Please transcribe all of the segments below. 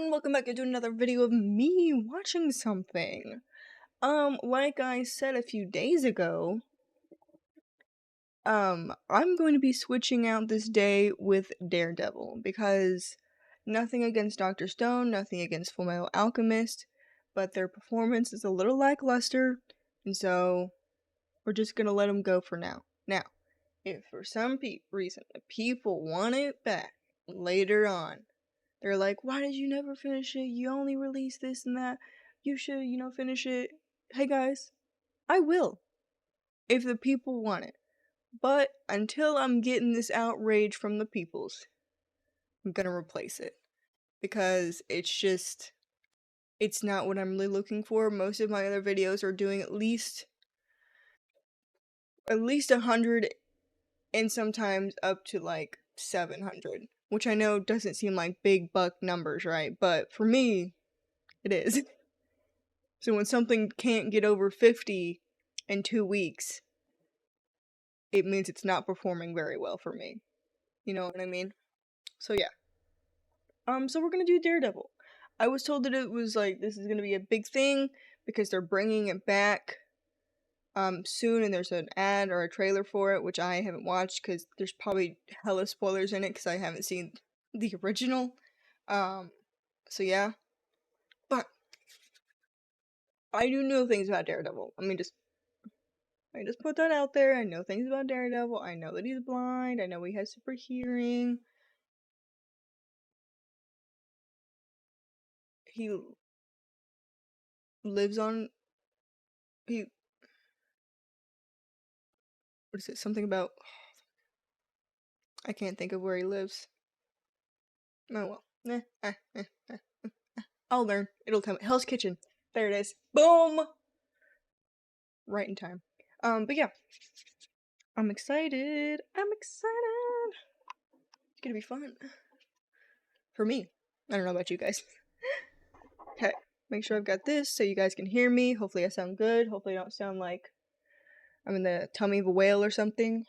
everyone, welcome back to another video of me watching something. Like I said a few days ago, I'm going to be switching out this day with Daredevil, because nothing against Dr. Stone, nothing against Fullmetal Alchemist, but their performance is a little lackluster, and so we're just gonna let them go for now. Now, if for some reason the people want it back later on, they're like, why did you never finish it? You only released this and that. You should, finish it. Hey guys, I will. If the people want it. But until I'm getting this outrage from the peoples, I'm gonna replace it. Because it's not what I'm really looking for. Most of my other videos are doing at least 100 and sometimes up to like 700. Which I know doesn't seem like big buck numbers, right? But for me, it is. So when something can't get over 50 in 2 weeks, it means it's not performing very well for me. You know what I mean? So yeah. So we're gonna do Daredevil. I was told that it was like, this is gonna be a big thing because they're bringing it back soon, and there's an ad or a trailer for it, which I haven't watched because there's probably hella spoilers in it because I haven't seen the original. So yeah. But I do know things about Daredevil. I just put that out there. I know things about Daredevil. I know that he's blind. I know he has super hearing. He lives on... What is it? Something about... I can't think of where he lives. Oh well. I'll learn. It'll tell me. Hell's Kitchen. There it is. Boom! Right in time. But yeah. I'm excited. It's gonna be fun. For me. I don't know about you guys. Okay. Make sure I've got this so you guys can hear me. Hopefully I sound good. Hopefully I don't sound like I'm in the tummy of a whale or something.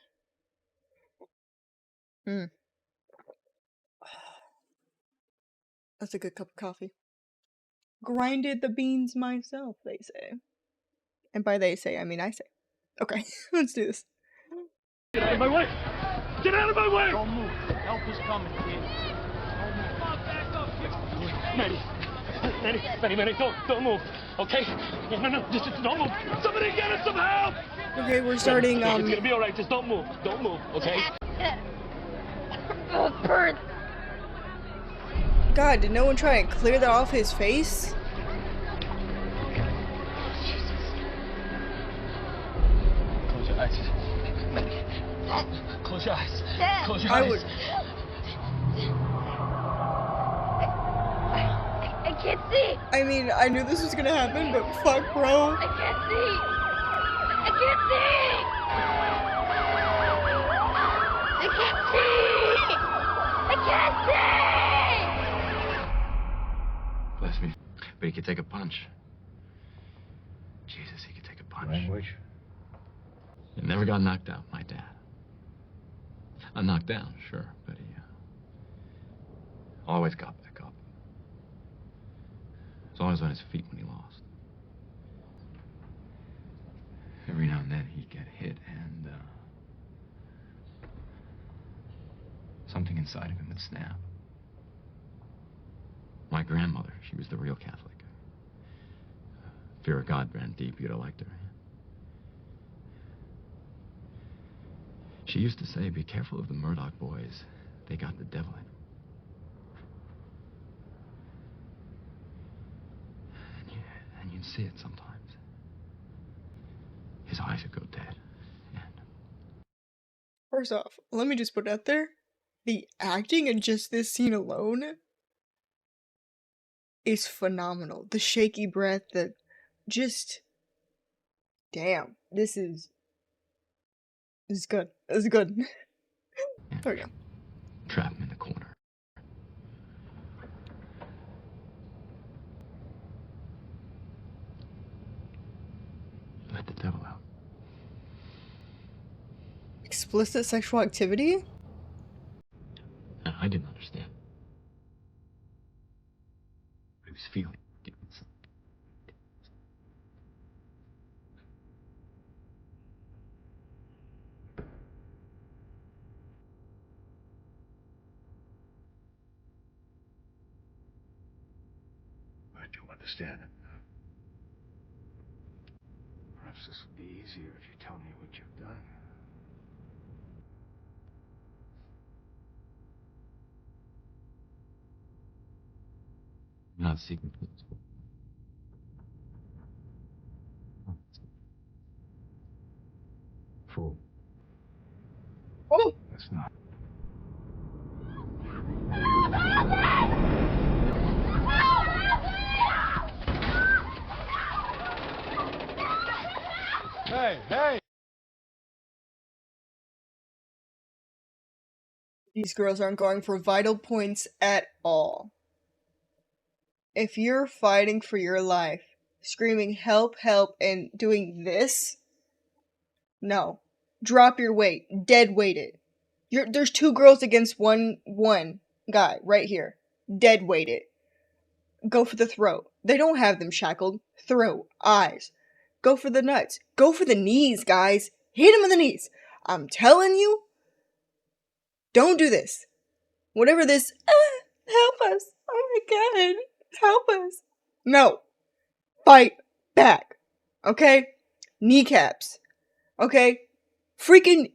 That's a good cup of coffee. Grinded the beans myself, they say. And by they say, I mean I say. Okay, let's do this. Get out of my way! Get out of my way! Don't move. Help is coming, kid. Manny, don't move, okay? No, just don't move. Somebody get us some help! Okay, we're starting, It's gonna be alright, just don't move, okay? Burn. God, did no one try and clear that off his face? Close your eyes. Close your eyes. Dad. Close your eyes. I can't see. I mean, I knew this was gonna happen, but fuck, bro. I can't see. I can't see. I can't see. I can't see. Bless me. But he could take a punch. Jesus, he could take a punch. Language. He never got knocked out, my dad. Not knocked down, sure, but he always got back up. He was always on his feet when he lost. Every now and then he'd get hit and something inside of him would snap. My grandmother, she was the real Catholic. Fear of God ran deep, you'd have liked her. She used to say, be careful of the Murdoch boys. They got the devil in them. And you'd see it sometimes. His eyes would go dead. And First off, let me just put it out there. The acting in just this scene alone is phenomenal. The shaky breath, damn, this is good. This is good. There we go. trap him in the corner. Let the devil out. Explicit sexual activity? I didn't understand. he was feeling. I do understand it. Perhaps this will be easier if you tell me what you've done. Not seeking please. Fool. Oh, That's not. Hey, hey! these girls aren't going for vital points at all. If you're fighting for your life, screaming help, help, and doing this, no. Drop your weight. Dead weighted. There's two girls against one guy right here. Dead weighted. Go for the throat. They don't have them shackled. Throat. Eyes. Go for the nuts. Go for the knees, guys. Hit him in the knees. I'm telling you, don't do this. Whatever this, help us. Oh my god. Help us. No. Fight back. Okay? Kneecaps. Okay? Freaking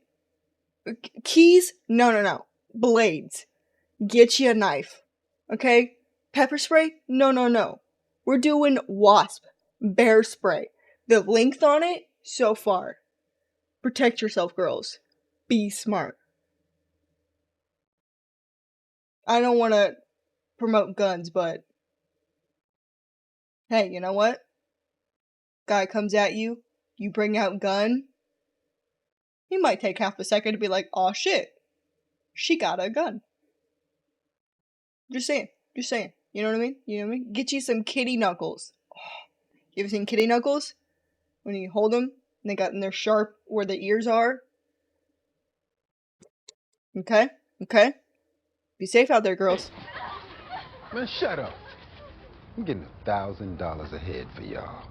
keys? No. Blades. Get you a knife. Okay? Pepper spray? No. We're doing wasp. Bear spray. The length on it, so far. Protect yourself, girls. Be smart. I don't want to promote guns, but hey, you know what? Guy comes at you, you bring out gun. He might take half a second to be like, "Aw, shit. She got a gun." Just saying. You know what I mean? Get you some kitty knuckles. You ever seen kitty knuckles? When you hold them, and they got in their sharp where the ears are. Okay? Be safe out there, girls. Man, shut up. I'm getting $1,000 a head for y'all.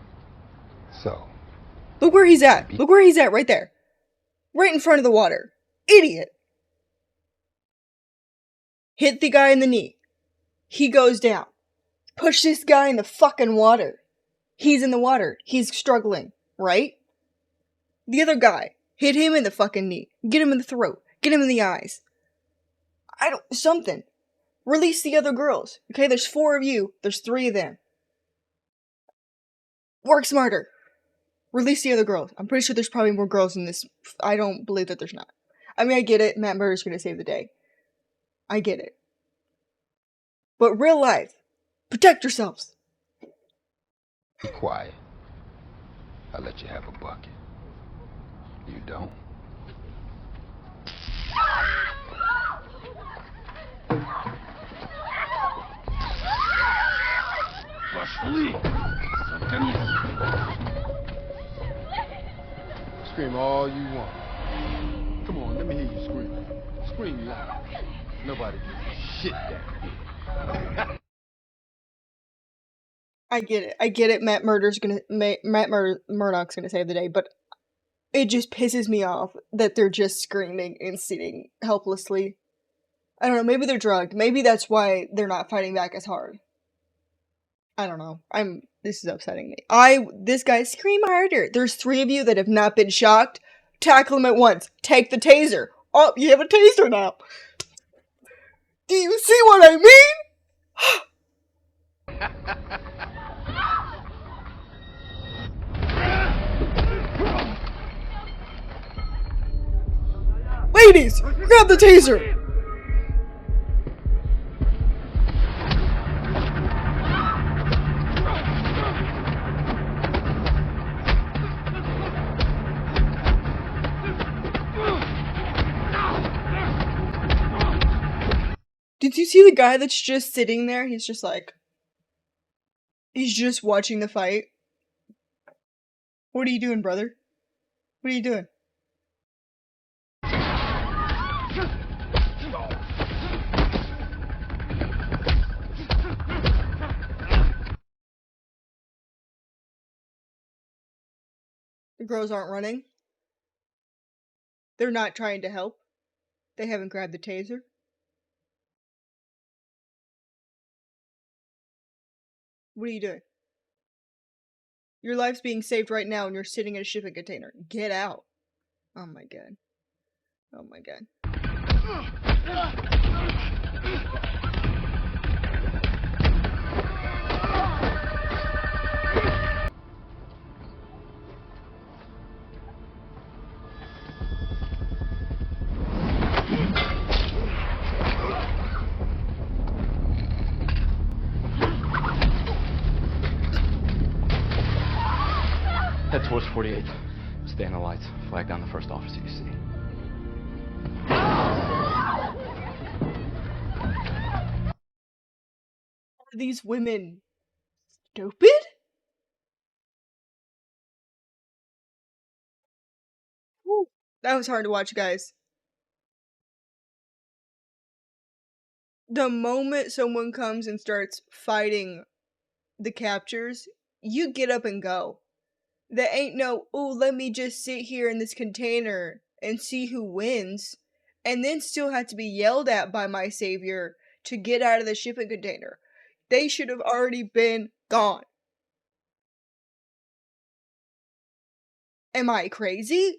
So. Look where he's at. Look where he's at right there. Right in front of the water. Idiot. Hit the guy in the knee. He goes down. Push this guy in the fucking water. He's in the water. He's struggling, right? The other guy. Hit him in the fucking knee. Get him in the throat. Get him in the eyes. Something. Release the other girls. Okay, there's 4 of you. There's 3 of them. Work smarter. Release the other girls. I'm pretty sure there's probably more girls in this. I don't believe that there's not. I mean, I get it. Matt Murdoch's gonna save the day. I get it. But real life. Protect yourselves. Be quiet. I'll let you have a bucket. You don't? Scream all you want. Come on, let me hear you scream. Scream loud. Nobody gives a shit that. I get it. Matt Murdoch's gonna save the day, but it just pisses me off that they're just screaming and sitting helplessly. I don't know, maybe they're drugged. Maybe that's why they're not fighting back as hard. I don't know. This is upsetting me. This guy, scream harder. There's 3 of you that have not been shocked. Tackle him at once. Take the taser. Oh, you have a taser now. Do you see what I mean? Ladies, grab the taser. Did you see the guy that's just sitting there? He's just like... He's just watching the fight. What are you doing, brother? What are you doing? The girls aren't running. They're not trying to help. They haven't grabbed the taser. What are you doing? Your life's being saved right now and you're sitting in a shipping container. Get out. Oh my god. Oh my god. Head towards 48. Stay in the lights. Flag down the first officer you see. Are these women stupid? Woo. That was hard to watch, guys. The moment someone comes and starts fighting the captures, you get up and go. There ain't no, oh, let me just sit here in this container and see who wins, and then still have to be yelled at by my savior to get out of the shipping container. They should have already been gone. Am I crazy?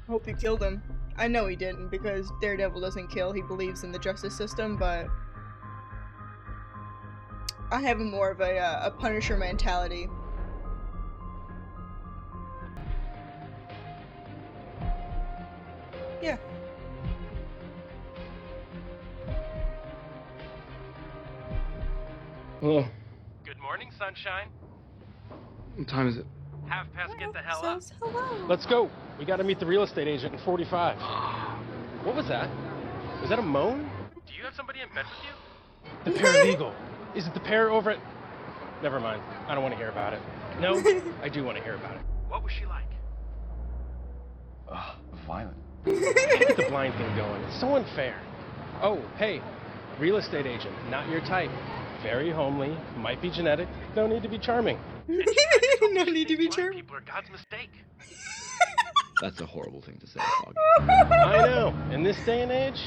Hope he killed him. I know he didn't, because Daredevil doesn't kill, he believes in the justice system, but I have more of a Punisher mentality. Yeah. Hello. Good morning, sunshine. What time is it? Half past, get the hell up. Says hello. Let's go. We gotta meet the real estate agent in 45. What was that? Was that a moan? Do you have somebody in bed with you? The paralegal. Is it the pair over at... Never mind. I don't want to hear about it. No, I do want to hear about it. What was she like? Violent. Get the blind thing going. It's so unfair. Oh, hey, real estate agent. Not your type. Very homely. Might be genetic. No need to be charming. No need to be charming. People are God's mistake. That's a horrible thing to say, Foggy. I know. In this day and age.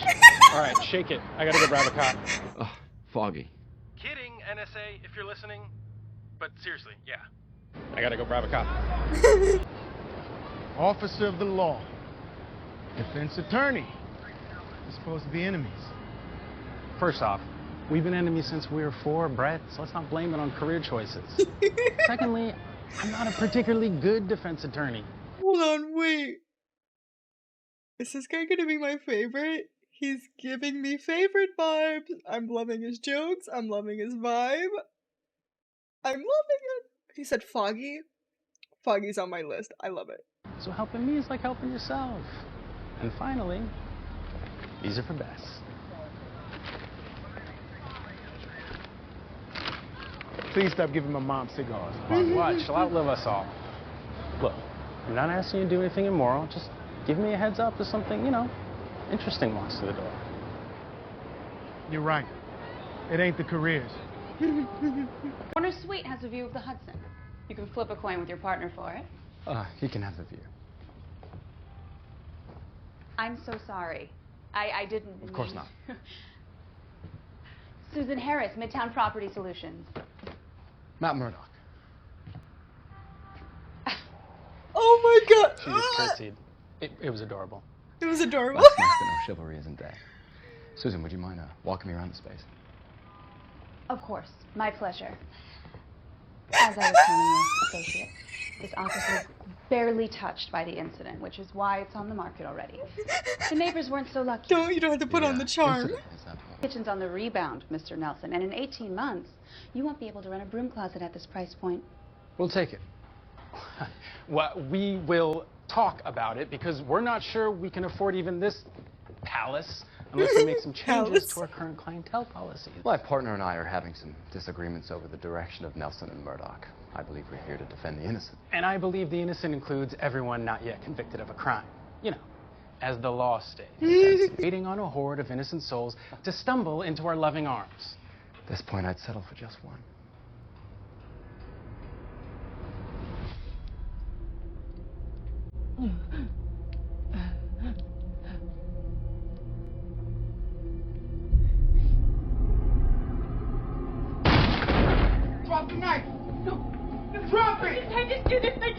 All right, shake it. I gotta go grab a cop. Foggy. Kidding, NSA, if you're listening. But seriously, yeah. I gotta go grab a cop. Officer of the law. Defense attorney. We're supposed to be enemies. First off, we've been enemies since we were 4, Brett, so let's not blame it on career choices. Secondly, I'm not a particularly good defense attorney. Hold on, wait. Is this guy gonna be my favorite? He's giving me favorite vibes. I'm loving his jokes. I'm loving his vibe. I'm loving it. He said Foggy. Foggy's on my list. I love it. So helping me is like helping yourself. And finally, these are for Bess. Please stop giving my mom cigars. Watch, she'll outlive us all. Look, I'm not asking you to do anything immoral. Just give me a heads up if something, interesting walks through the door. You're right. It ain't the careers. Corner Suite has a view of the Hudson. You can flip a coin with your partner for it. You can have the view. I'm so sorry. I didn't Of course mean- not. Susan Harris, Midtown Property Solutions. Matt Murdoch. Oh my god. She just curtsied. It was adorable. It was adorable. That's nice to know chivalry isn't dead. Susan, would you mind walking me around the space? Of course, my pleasure. As I was telling you, associate, this office was barely touched by the incident, which is why it's on the market already. The neighbors weren't so lucky. You don't have to put on the charm. Incident is that whole. Kitchen's on the rebound, Mr. Nelson, and in 18 months, you won't be able to rent a broom closet at this price point. We'll take it. Well, we will talk about it because we're not sure we can afford even this palace unless we make some changes Callous. to our current clientele policies. My partner and I are having some disagreements over the direction of Nelson and Murdoch. I believe we're here to defend the innocent. And I believe the innocent includes everyone not yet convicted of a crime. You know, as the law states. Waiting on a horde of innocent souls to stumble into our loving arms. At this point, I'd settle for just one. Drop the knife! No! Drop it! I didn't do this. I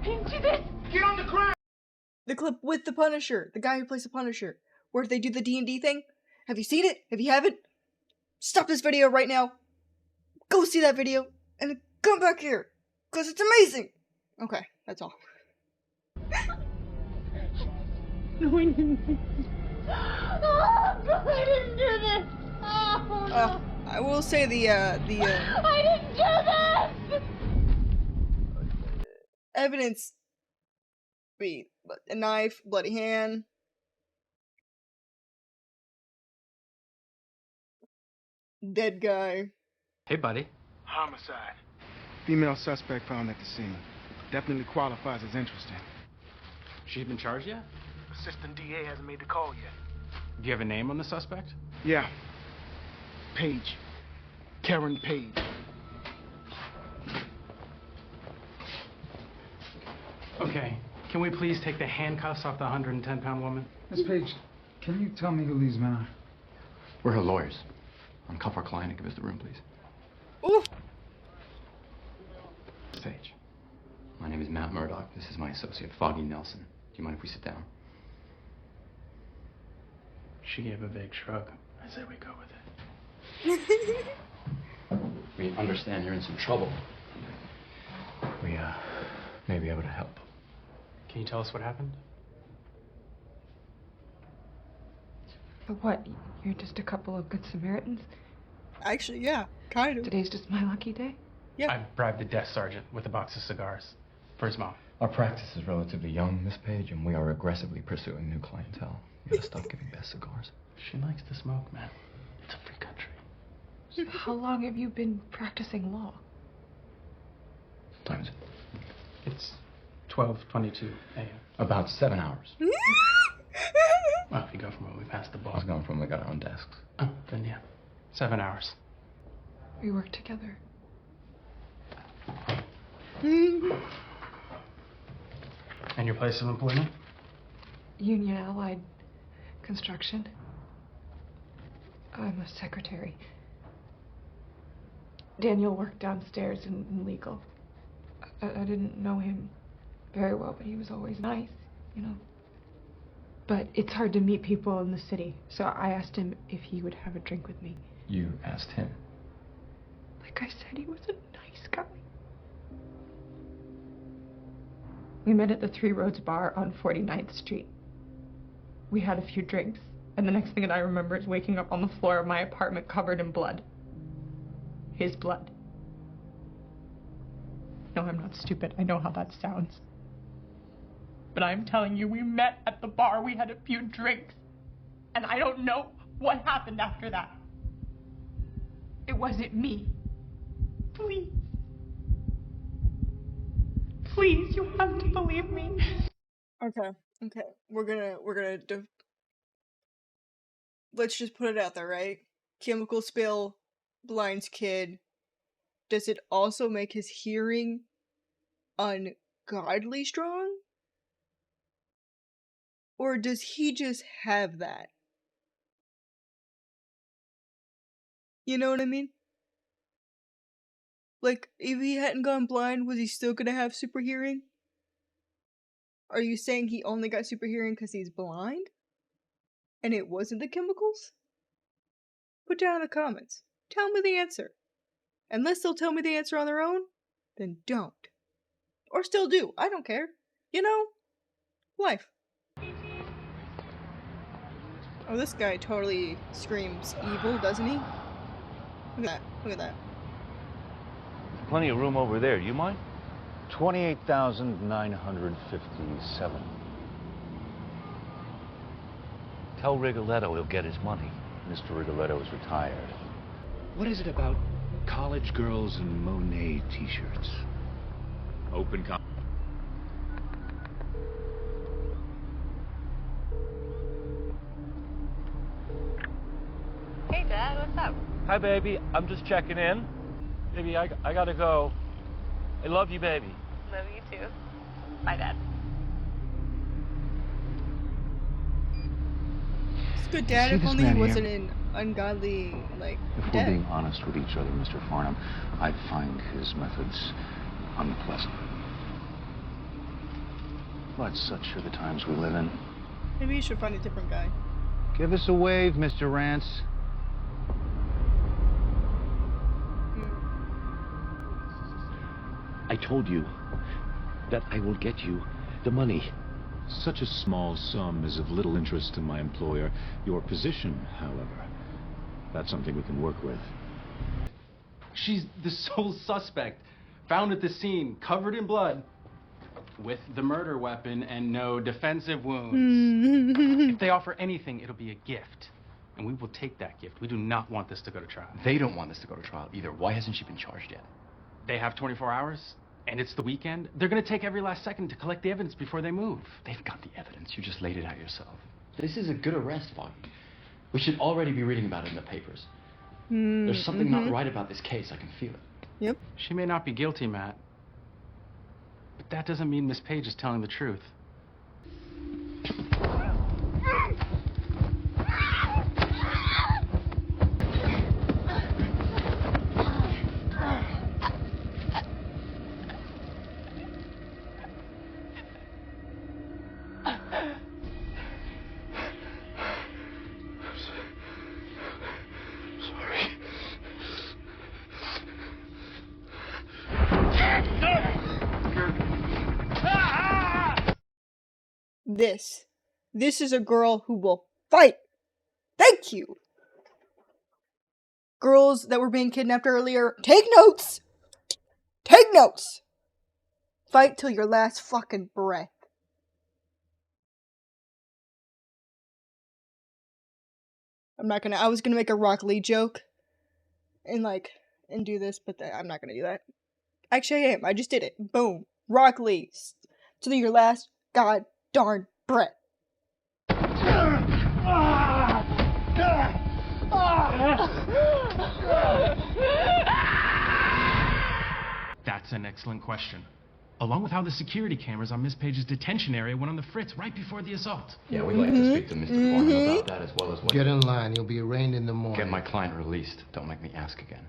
didn't do this. Get on the ground! The clip with the Punisher, the guy who plays the Punisher, where they do the D&D thing. Have you seen it? If you haven't, stop this video right now. Go see that video and then come back here, cause it's amazing. Okay, that's all. No, I didn't. Oh, I didn't do this. Oh, no. I will say the I didn't do this. evidence be a knife, bloody hand. Dead guy. Hey, buddy. Homicide. Female suspect found at the scene. Definitely qualifies as interesting. She's been charged yet? Assistant DA hasn't made the call yet. Do you have a name on the suspect? Yeah. Paige. Karen Paige. Okay, can we please take the handcuffs off the 110-pound woman? Miss Paige, can you tell me who these men are? We're her lawyers. Uncuff our client and give us the room, please. Ooh. Paige. My name is Matt Murdoch. This is my associate, Foggy Nelson. Do you mind if we sit down? She gave a big shrug. I say we go with it. We understand you're in some trouble. We, may be able to help. Can you tell us what happened? What? You're just a couple of good Samaritans? Actually, yeah, kind of. Today's just my lucky day? Yeah. I bribed the desk sergeant with a box of cigars for his mom. Our practice is relatively young, Miss Paige, and we are aggressively pursuing new clientele. You gotta stop giving Beth cigars. She likes to smoke, man. It's a free country. How long have you been practicing law? Time's It's 12:22 a.m. about 7 hours. Well, if you go from when we passed the I ball. was going from when we got our own desks. Oh, then yeah. 7 hours. We work together. And your place of employment? Union Allied Construction. I'm a secretary. Daniel worked downstairs in legal. I didn't know him very well, but he was always nice, you know. But it's hard to meet people in the city, so I asked him if he would have a drink with me. You asked him. Like I said, he was a nice guy. We met at the Three Roads Bar on 49th Street. We had a few drinks, and the next thing that I remember is waking up on the floor of my apartment covered in blood. His blood. No, I'm not stupid. I know how that sounds. But I'm telling you, we met at the bar, we had a few drinks, and I don't know what happened after that. It wasn't me. Please. Please, you have to believe me. Okay, we're gonna let's just put it out there, right? Chemical spill, blinds kid. Does it also make his hearing ungodly strong? Or does he just have that? You know what I mean? Like, if he hadn't gone blind, was he still gonna have super hearing? Are you saying he only got super hearing because he's blind? And it wasn't the chemicals? Put down in the comments. Tell me the answer. Unless they'll tell me the answer on their own, then don't. Or still do. I don't care. You know? Life. Oh, this guy totally screams evil, doesn't he? Look at that. Look at that. Plenty of room over there. You mind? 28,957. Tell Rigoletto he'll get his money. Mr. Rigoletto is retired. What is it about college girls and Monet t-shirts? Open con... Hey, Dad, what's up? Hi, baby. I'm just checking in. Baby, I gotta go. I love you, baby. Love you too. Bye, Dad. It's good, Dad. See If this only man he here? wasn't an ungodly, like, If we're death. being honest with each other, Mr. Farnham, I find his methods unpleasant. But such are the times we live in. Maybe you should find a different guy. Give us a wave, Mr. Rance. I told you that I will get you the money. Such a small sum is of little interest to my employer. Your position, however, that's something we can work with. She's the sole suspect, found at the scene, covered in blood, with the murder weapon and no defensive wounds. If they offer anything, it'll be a gift. And we will take that gift. We do not want this to go to trial. They don't want this to go to trial either. Why hasn't she been charged yet? They have 24 hours, and it's the weekend. They're going to take every last second to collect the evidence before they move. They've got the evidence. You just laid it out yourself. This is a good arrest, Vaughn. We should already be reading about it in the papers. There's something not right about this case. I can feel it. Yep. She may not be guilty, Matt. But that doesn't mean Miss Paige is telling the truth. This is a girl who will fight. Thank you. Girls that were being kidnapped earlier, take notes. Take notes. Fight till your last fucking breath. I was gonna make a Rock Lee joke and do this, but I'm not gonna do that. Actually, I am. I just did it. Boom. Rock Lee. Till your last god darn breath. That's an excellent question. Along with how the security cameras on Miss Paige's detention area went on the fritz right before the assault. Yeah, we'd like to speak to Mr. Farnham about that as well as what... Get in line. You'll be arraigned in the morning. Get my client released. Don't make me ask again.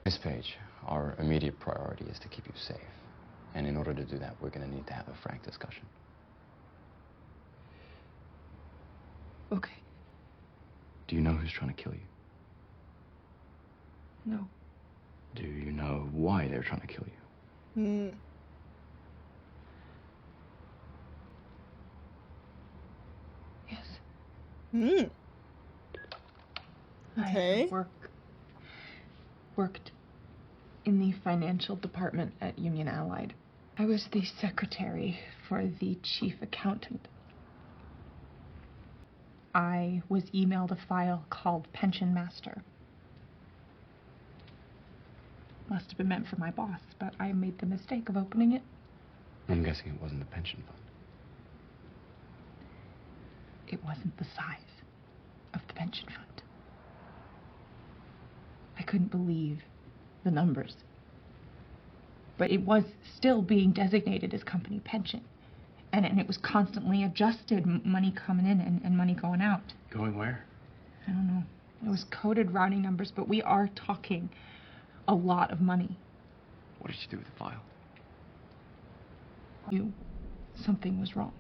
Miss Paige, our immediate priority is to keep you safe. And in order to do that, we're going to need to have a frank discussion. Okay. Do you know who's trying to kill you? No. Do you know why they're trying to kill you? Yes. Okay. I worked in the financial department at Union Allied. I was the secretary for the chief accountant. I was emailed a file called Pension Master. Must have been meant for my boss, but I made the mistake of opening it. I'm guessing it wasn't the pension fund. It wasn't the size of the pension fund. I couldn't believe the numbers. But it was still being designated as company pension. And it was constantly adjusted, money coming in and money going out. Going where? I don't know. It was coded routing numbers, but we are talking a lot of money. What did you do with the file? Knew something was wrong.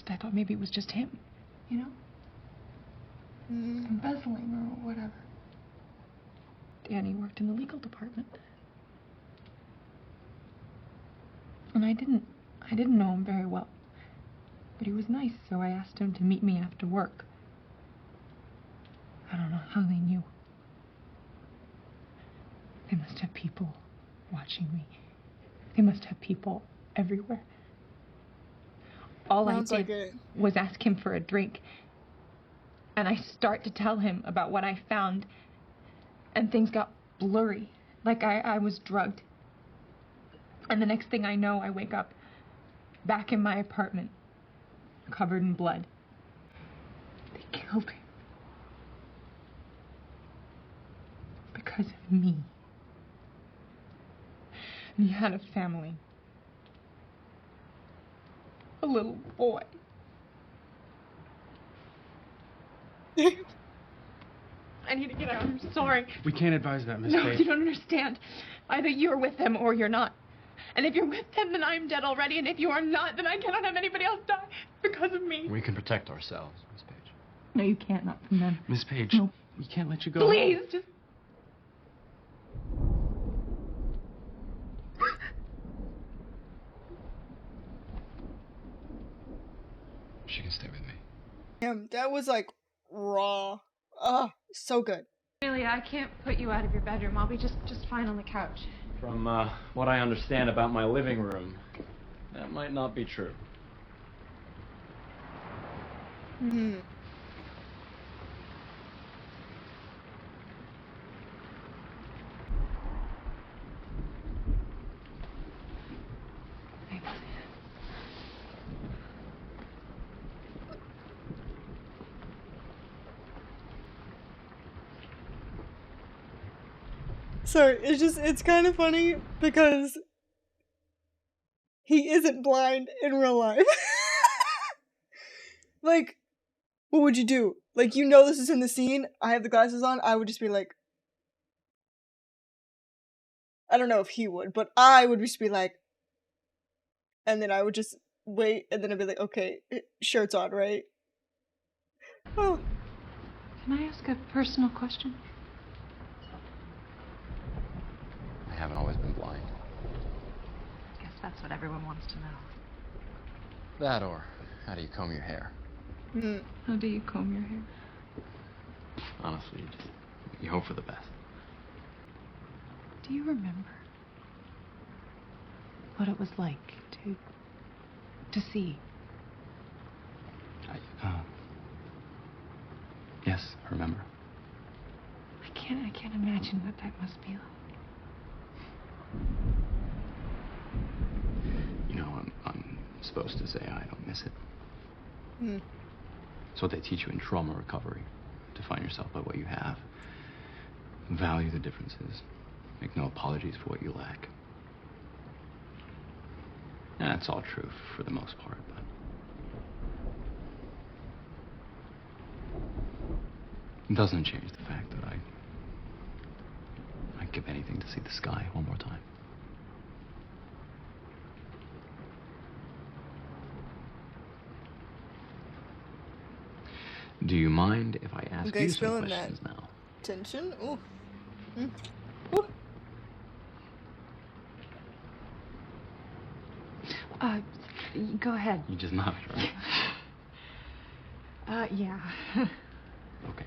I thought maybe it was just him, you know? Embezzling or whatever. Danny worked in the legal department. And I didn't know him very well. But he was nice, so I asked him to meet me after work. I don't know how they knew. They must have people watching me. They must have people everywhere. all I Sounds like did it. was ask him for a drink. And I start to tell him about what I found, and things got blurry, like I was drugged. And the next thing I know, I wake up back in my apartment, covered in blood. They killed him. Because of me. And he had a family. A little boy. I need to get out. I'm sorry. We can't advise that, Miss No, Paige. you don't understand. Either you're with them or you're not. And if you're with them, then I'm dead already. And if you are not, then I cannot have anybody else die because of me. We can protect ourselves, Miss Paige. No, you can't. Not from them. Miss Paige, No. we can't let you go. Please, just... She can stay with me. Damn, that was like raw. So good. Really, I can't put you out of your bedroom. I'll be just fine on the couch. From what I understand about my living room, that might not be true. Hmm. Sorry, it's kind of funny because he isn't blind in real life. Like, what would you do? Like, you know this is in the scene, I have the glasses on, I would just be like... I don't know if he would, but I would just be like... And then I would just wait, and then I'd be like, okay, shirt's on, right? Oh. Can I ask a personal question? I haven't always been blind. Guess that's what everyone wants to know. That or how do you comb your hair? How do you comb your hair? Honestly, you hope for the best. Do you remember what it was like to see? Yes, I remember. I can't imagine what that must be like. You know, I'm supposed to say I don't miss it. Hmm. It's what they teach you in trauma recovery. Define yourself by what you have. Value the differences. Make no apologies for what you lack. And that's all true for the most part, but... It doesn't change the fact that I'd give anything to see the sky one more time. Do you mind if I ask you some questions now? Tension? Ooh. Go ahead. You just nodded, right? Yeah. Okay.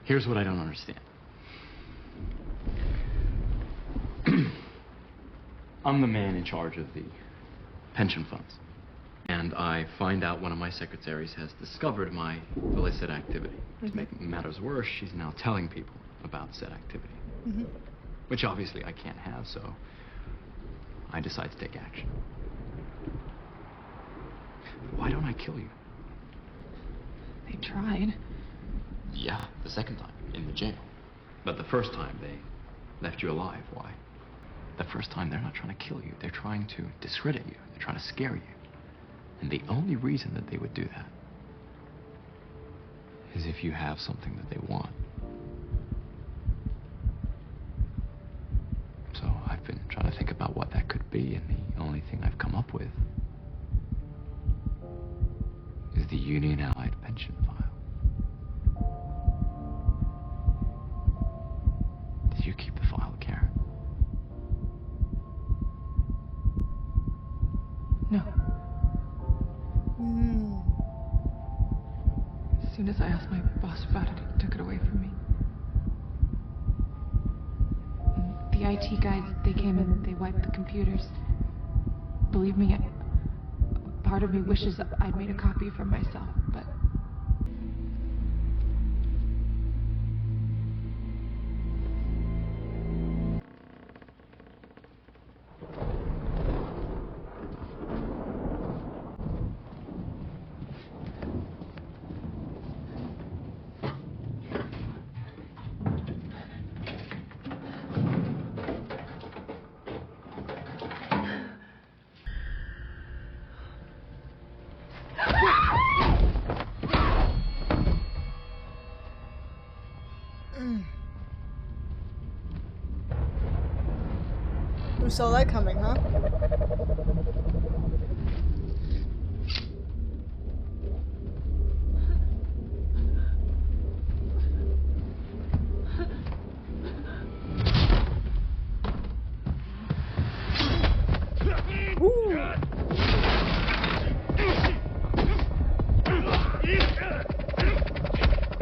Here's what I don't understand. I'm the man in charge of the pension funds. And I find out one of my secretaries has discovered my illicit activity. To make matters worse, she's now telling people about said activity. Which obviously I can't have, so I decide to take action. Why don't I kill you? They tried. Yeah, the second time, in the jail. But the first time, they left you alive. Why? The first time, they're not trying to kill you. They're trying to discredit you. They're trying to scare you. And the only reason that they would do that is if you have something that they want. So I've been trying to think about what that could be, and the only thing I've come up with is the Union Allied pension file. Did you keep the file, Karen? No. As soon as I asked my boss about it, he took it away from me. And the IT guys, they came in, they wiped the computers. Believe me, part of me wishes I'd made a copy for myself, but... Who saw that coming, huh?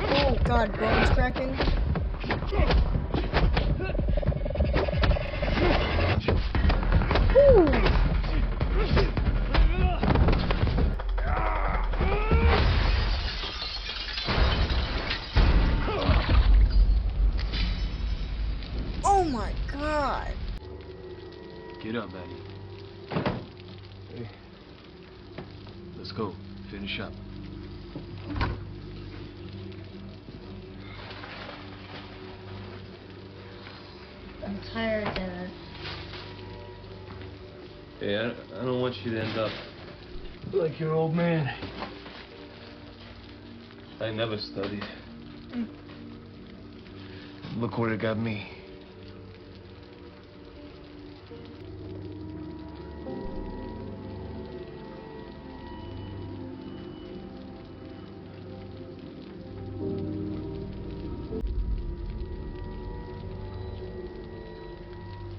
Oh god, bones cracking. Oh my god. Get up, Maddie. Hey. Let's go. Finish up. I'm tired, Dad. Hey, I don't want you to end up like your old man. I never studied. Look where it got me.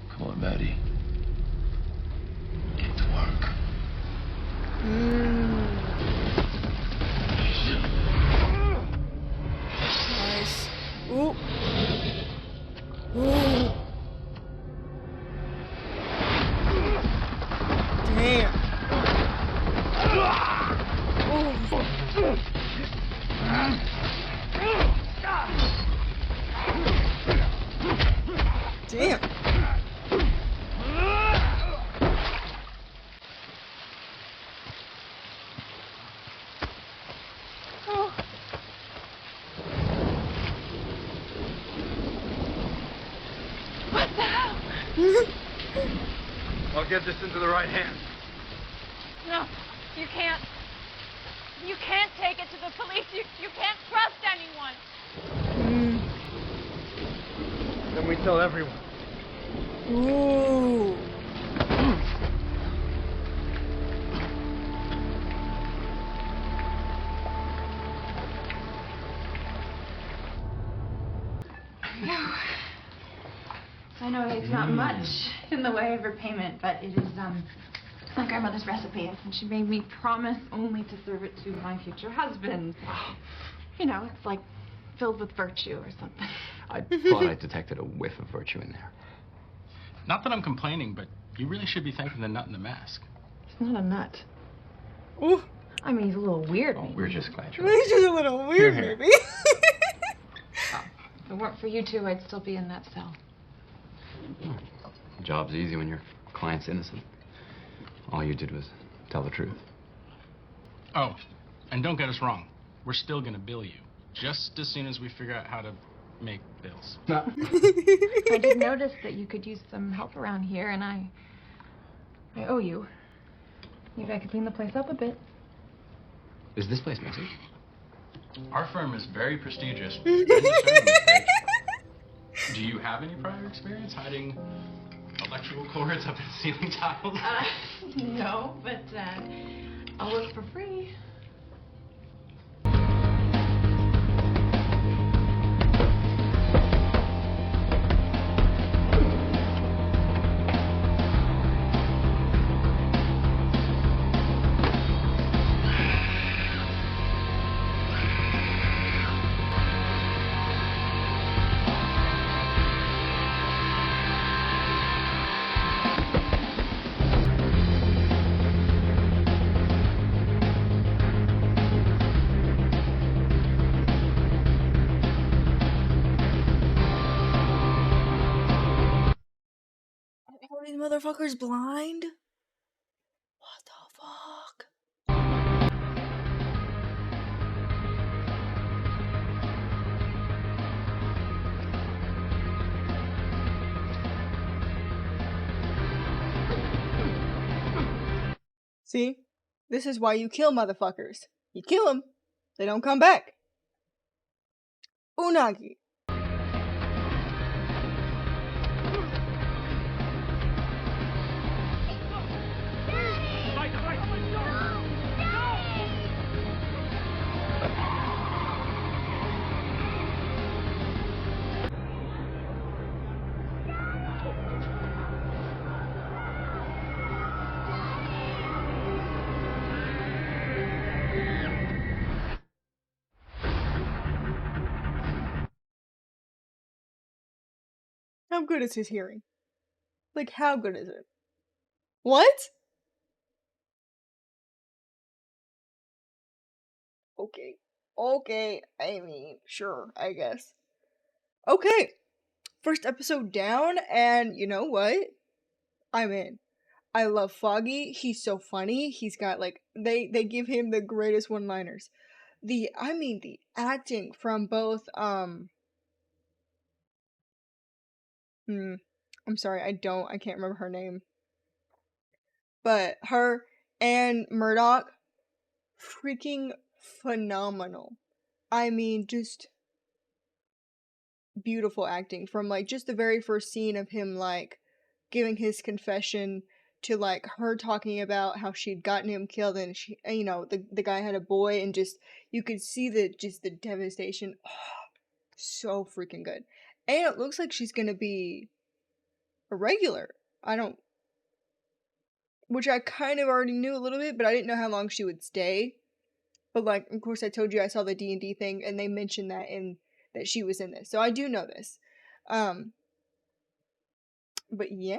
Come on, Maddie. Get to work. Nice. Ooh. Ooh. Damn. Damn. What the hell? I'll get this into the right hands. No, you can't. You can't take it to the police. You can't trust anyone. Then we tell everyone. Ooh. I know it's not much in the way of repayment, but it is my grandmother's recipe, and she made me promise only to serve it to my future husband. You know, it's like filled with virtue or something. I thought I detected a whiff of virtue in there. Not that I'm complaining, but you really should be thanking the nut in the mask. He's not a nut. Ooh. I mean, he's a little weird. Oh, we're just glad you're He's just a little weird, Here, here. maybe. If it weren't for you two, I'd still be in that cell. The job's easy when your client's innocent. All you did was tell the truth. Oh, and don't get us wrong. We're still gonna bill you. Just as soon as we figure out how to make bills. I did notice that you could use some help around here, and I owe you. Maybe I could clean the place up a bit. Is this place messy? Our firm is very prestigious. And discerning, Paige. Do you have any prior experience hiding electrical cords up in ceiling tiles? No, but I'll work for free. motherfucker's blind? What the fuck? See? This is why you kill motherfuckers. You kill them, they don't come back. Unagi. How good is his hearing? Like, how good is it? What? Okay. Okay. I mean, sure, I guess. Okay. First episode down, and you know what? I'm in. I love Foggy. He's so funny. He's got like they give him the greatest one-liners. The acting from both I'm sorry, I can't remember her name. But her and Murdoch, freaking phenomenal. I mean, just beautiful acting from like just the very first scene of him like giving his confession to like her talking about how she'd gotten him killed and she, you know, the guy had a boy, and just you could see the devastation. Oh, so freaking good. And it looks like she's gonna be a regular. Which I kind of already knew a little bit, but I didn't know how long she would stay. But like, of course, I told you I saw the D&D thing, and they mentioned that she was in this, so I do know this. But yeah,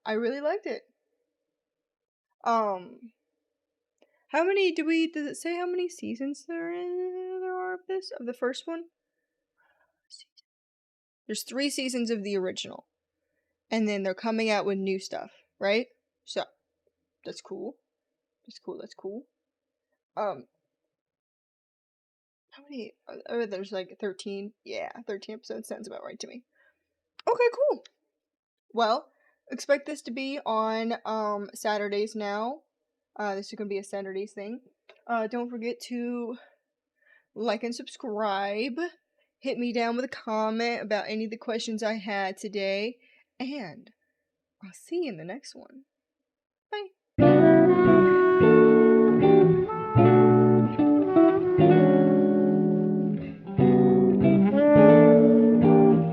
I really liked it. How many does it say how many seasons there are of this, of the first one? There's 3 seasons of the original, and then they're coming out with new stuff, right? So that's cool. That's cool. How many? There's like 13. Yeah, 13 episodes sounds about right to me. Okay, cool. Well, expect this to be on Saturdays now. This is gonna be a Saturdays thing. Don't forget to like and subscribe. Hit me down with a comment about any of the questions I had today, and I'll see you in the next one. Bye.